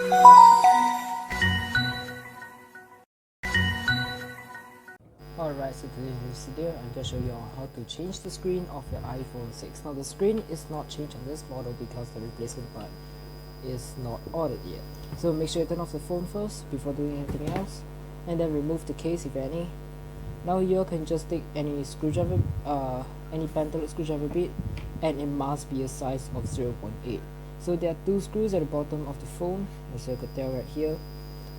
Alright, so today in this video I'm going to show you on how to change the screen of your iPhone 6. Now the screen is not changed on this model because the replacement part is not ordered yet. So make sure you turn off the phone first before doing anything else, and then remove the case if any. Now you can just take any screwdriver, any pentalock screwdriver bit, and it must be a size of 0.8. So there are two screws at the bottom of the phone, as you could tell right here.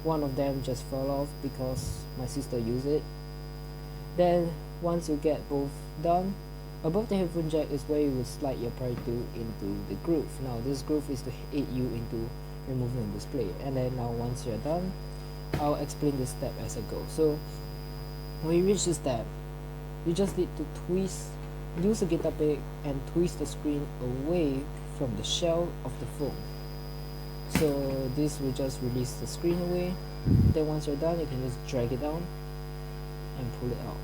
One of them just fell off because my sister used it. Then once you get both done, above the headphone jack is where you will slide your Pro 2 into the groove. Now this groove is to aid you into removing the display. And then now once you're done, I'll explain this step as I go. So when you reach this step, you just need to use a guitar pick and twist the screen away from the shell of the phone. So this will just release the screen away. Then once you're done, you can just drag it down and pull it out,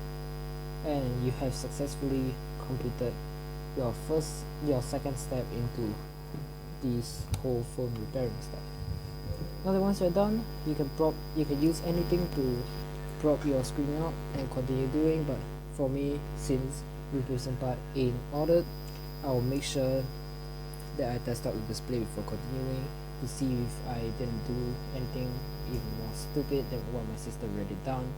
and you have successfully completed your second step into this whole phone repairing step. Now that once you're done, you can use anything to prop your screen out and continue doing, but for me, since replacement part ain't ordered, I will make sure that I test out the display before continuing to see if I didn't do anything even more stupid than what my sister already done.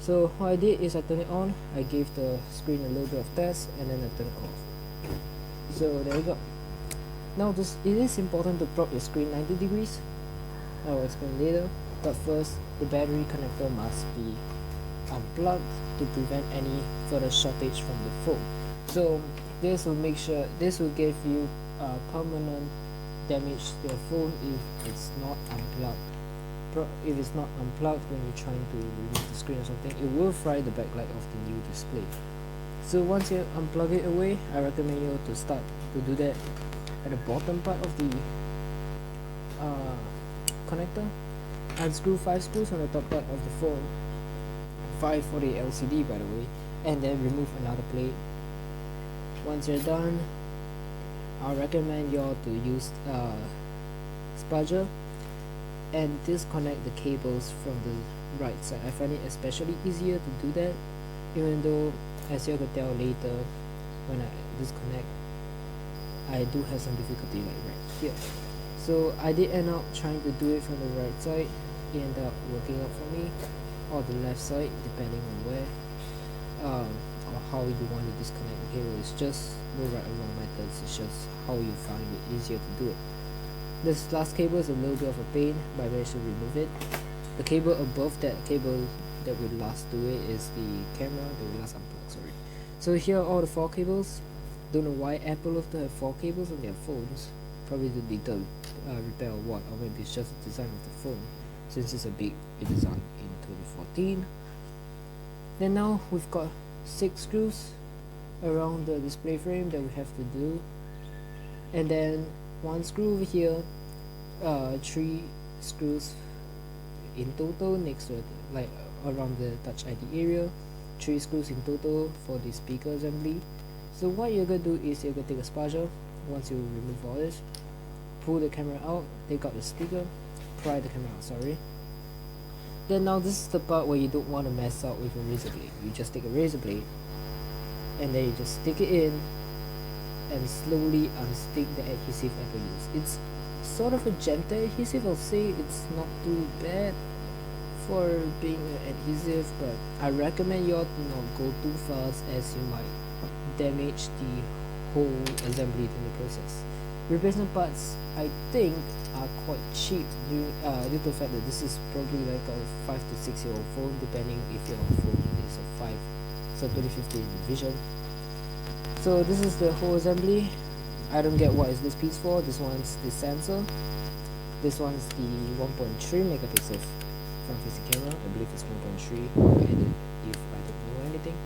So what I did is I turned it on, I gave the screen a little bit of test, and then I turned it off. So there we go. Now it is important to prop your screen 90 degrees. I will explain later, but first the battery connector must be unplugged to prevent any further shortage from the phone. So this will give you permanent damage to your phone if it's not unplugged. If it's not unplugged when you're trying to remove the screen or something, it will fry the backlight of the new display. So once you unplug it away, I recommend you to start to do that at the bottom part of the connector. Unscrew 5 screws on the top part of the phone, 5 for the LCD by the way, and then remove another plate. Once you're done, I recommend you all to use spudger and disconnect the cables from the right side. I find it especially easier to do that, even though as you can tell later when I disconnect, I do have some difficulty like right here. So I did end up trying to do it from the right side. It ended up working out for me, or the left side depending on where or how you want to disconnect the cable. It's just no right or wrong methods, it's just how you find it easier to do it. This last cable is a little bit of a pain, but I managed to remove it. The cable above that cable that will last do it is the camera that will last unplug, sorry. So here are all the 4 cables. Don't know why Apple love to have 4 cables on their phones. Probably to deter repair or what, or maybe it's just the design of the phone, since it's a big design in 2014. Then now we've got 6 screws around the display frame that we have to do, and then 1 screw over here, 3 screws in total next to it, like around the Touch ID area, 3 screws in total for the speaker assembly. So what you're gonna do is you're gonna take a spudger. Once you remove all this, pull the camera out, take out the speaker, pry the camera out, sorry. Then now this is the part where you don't want to mess up with a razor blade. You just take a razor blade and then you just stick it in and slowly unstick the adhesive at the use. It's sort of a gentle adhesive, I'll say. It's not too bad for being an adhesive, but I recommend you all to not go too fast, as you might damage the whole assembly in the process. Replacement parts, I think, are quite cheap due to the fact that this is probably like a 5 to 6 year old phone, depending if your phone is a 5, so 2015 revision. So this is the whole assembly. I don't get what is this piece for. This one's the sensor, this one's the 1.3 megapixel front facing camera. I believe it's 1.3, if I don't know anything.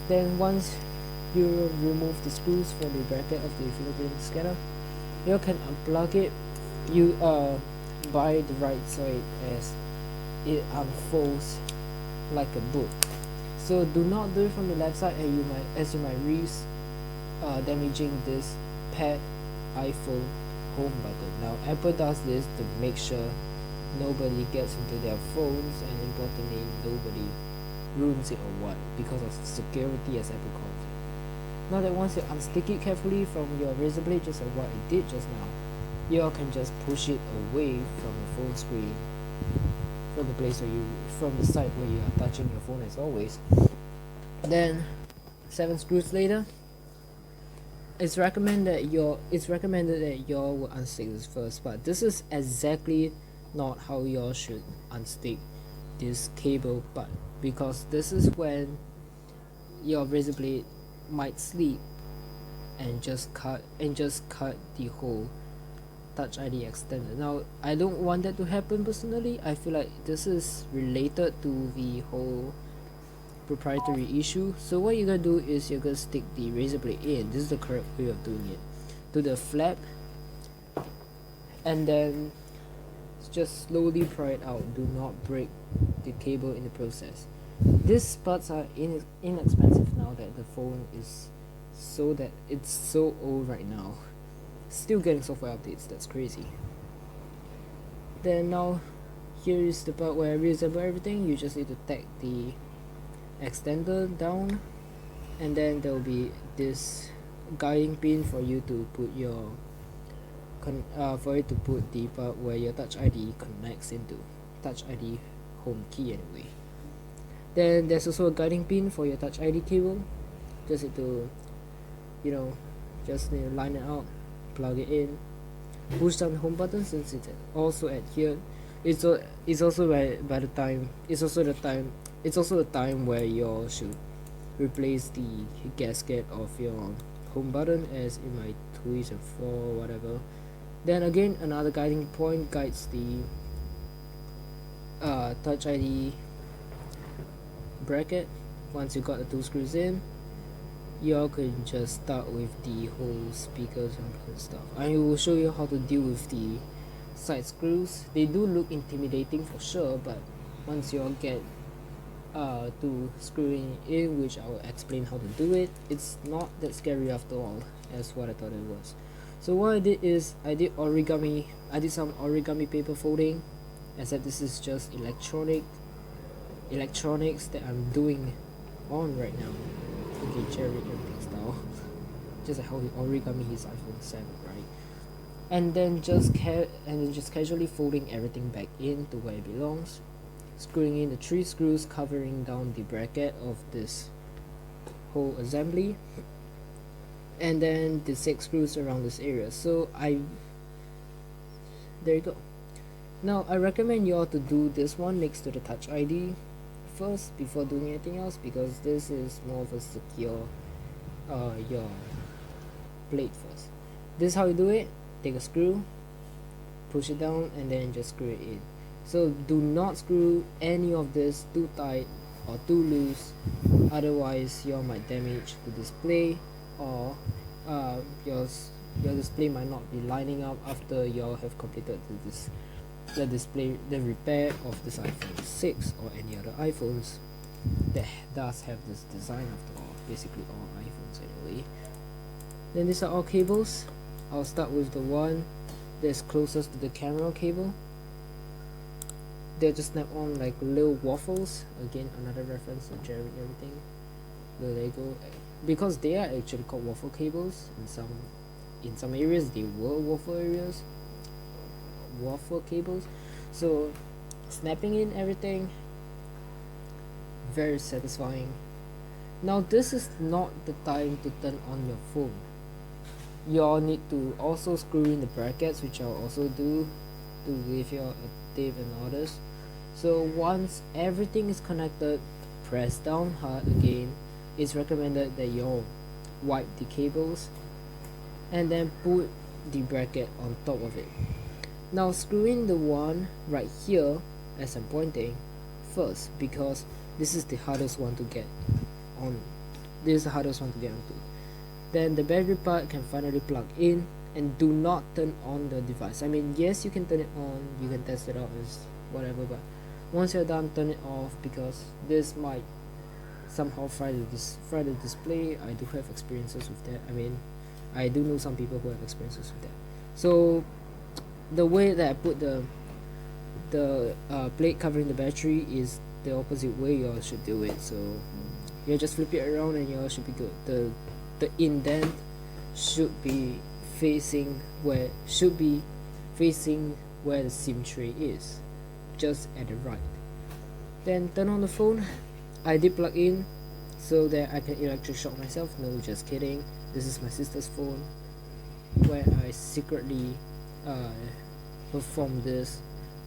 Then once you remove the screws for the bracket of the fingerprint scanner, you can unplug it by the right side as it unfolds like a book. So do not do it from the left side, as you might risk damaging this pad iPhone home button. Now Apple does this to make sure nobody gets into their phones, and importantly nobody ruins it or what, because of security, as Apple calls it. Now that once you unstick it carefully from your razor blade, just like what I did just now, you all can just push it away from the phone screen, from the place where from the side where you are touching your phone as always. Then 7 screws later, it's recommended that you will unstick this first, but this is exactly not how you should unstick this cable, but because this is when your razor blade might slip and just cut the whole Touch ID extender. Now I don't want that to happen personally. I feel like this is related to the whole proprietary issue. So what you're gonna do is you're gonna stick the razor blade in, this is the correct way of doing it, to the flap, and then just slowly pry it out. Do not break the cable in the process. These parts are inexpensive now that the phone is it's so old right now. Still getting software updates, that's crazy. Then now here is the part where I reassemble everything. You just need to tack the extender down, and then there will be this guiding pin for you to put your the part where your Touch ID connects into Touch ID home key anyway. Then there's also a guiding pin for your Touch ID cable. Just need to line it out, plug it in, push down the home button since it's also adhered. It's also the time where you should replace the gasket of your home button, as it might twist and fall, whatever. Then again, another guiding point guides the Touch ID bracket. Once you got the 2 screws in, you can just start with the whole speakers and stuff. I will show you how to deal with the side screws. They do look intimidating for sure, but once you all get to screwing in, which I will explain how to do it, it's not that scary after all as what I thought it was. So what I did is I did some origami paper folding, except this is just electronics that I'm doing on right now. Okay, cherry everything style, just like how he origami his iPhone 7, right? And then just casually folding everything back into where it belongs, screwing in the 3 screws covering down the bracket of this whole assembly, and then the 6 screws around this area. So there you go. Now I recommend you all to do this one next to the Touch ID first before doing anything else, because this is more of a secure your plate first. This is how you do it. Take a screw, push it down, and then just screw it in. So do not screw any of this too tight or too loose, otherwise you might damage the display, or your display might not be lining up after you have completed the repair of this iPhone 6 or any other iPhones that does have this design after all, basically all iPhones anyway. Then these are all cables. I'll start with the one that's closest to the camera cable. They're just snap on like little waffles. Again, another reference to Jerry everything, the Lego, because they are actually called waffle cables. In some areas they were waffle cables. So snapping in everything, very satisfying. Now this is not the time to turn on your phone. You all need to also screw in the brackets, which I'll also do to give you a tip and orders. So once everything is connected, press down hard again. It's recommended that you all wipe the cables and then put the bracket on top of it. Now screw in the one right here as I'm pointing first, because this is the hardest one to get on. This is the hardest one to get onto. Then the battery part can finally plug in, and do not turn on the device. I mean, yes, you can turn it on, you can test it out as whatever, but once you're done, turn it off, because this might somehow fry the display. I do have experiences with that. I mean, I do know some people who have experiences with that. So the way that I put the plate covering the battery is the opposite way you all should do it. So you just flip it around and you all should be good. The indent should be facing where the SIM tray is, just at the right. Then turn on the phone. I did plug in so that I can electric shock myself. No, just kidding. This is my sister's phone, where I secretly performed this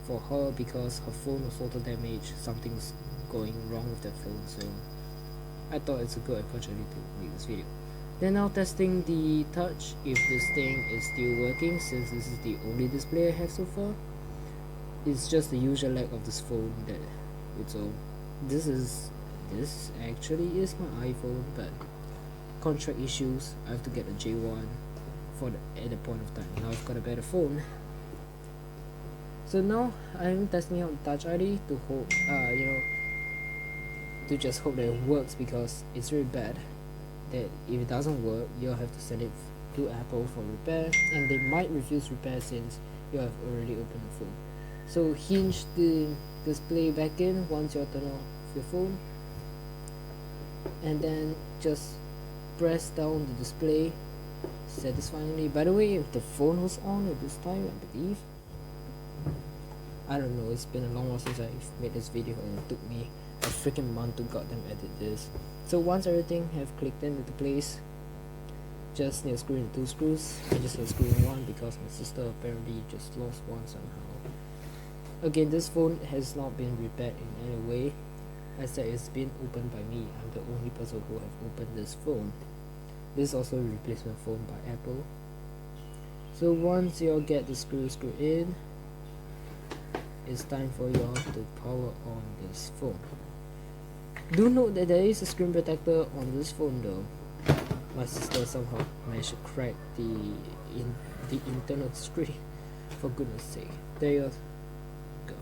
for her because her phone was photo damaged. Something's going wrong with that phone, so I thought it's a good opportunity to make this video. Then now testing the touch, if this thing is still working, since this is the only display I have so far. It's just the usual lag of this phone that it's all. This actually is my iPhone, but contract issues, I have to get a J1 at the point of time. Now I've got a better phone. So now I'm testing out the Touch ID to hope, to just hope that it works, because it's really bad that if it doesn't work, you'll have to send it to Apple for repair, and they might refuse repair since you have already opened the phone. So hinge the display back in once you turn off your phone, and then just press down the display satisfyingly. By the way, if the phone was on at this time, I believe. I don't know, it's been a long while since I've made this video, and it took me a freaking month to goddamn edit this. So once everything have clicked into place, just need to screw in 2 screws. I just need to screw in 1 because my sister apparently just lost one somehow. Again, this phone has not been repaired in any way. As said, it's been opened by me. I'm the only person who have opened this phone. This is also a replacement phone by Apple. So once you all get the screw in, it's time for you all to power on this phone. Do note that there is a screen protector on this phone though. My sister somehow managed to crack the internal screen. For goodness sake. There you go.